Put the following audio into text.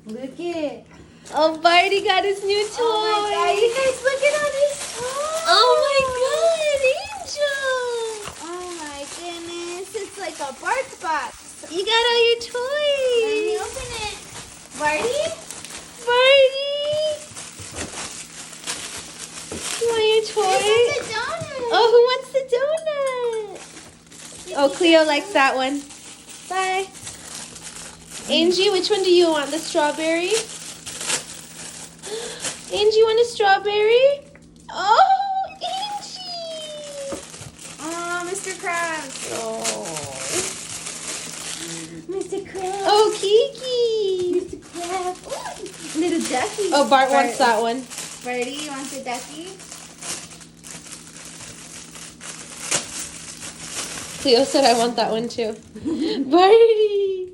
Look it. Oh, Barty got his new toy. Oh my God, you guys look at all these toys. Oh my God, Angel. Oh my goodness, it's like a bark box. You got all your Let toys. me open it. Barty? Barty. You want your toy? This is a donut. Oh, who wants the donut? Oh, Cleo likes that one. Bye. Angie, which one do you want? The strawberry? Angie, want a strawberry? Oh, Angie! Oh, Mr. Krabs. Oh, Mr. Krabs. oh Kiki! Mr. Krabs. Oh, little ducky. Oh, Bart wants that one. Barty, you want the ducky? Cleo said I want that one too. Barty!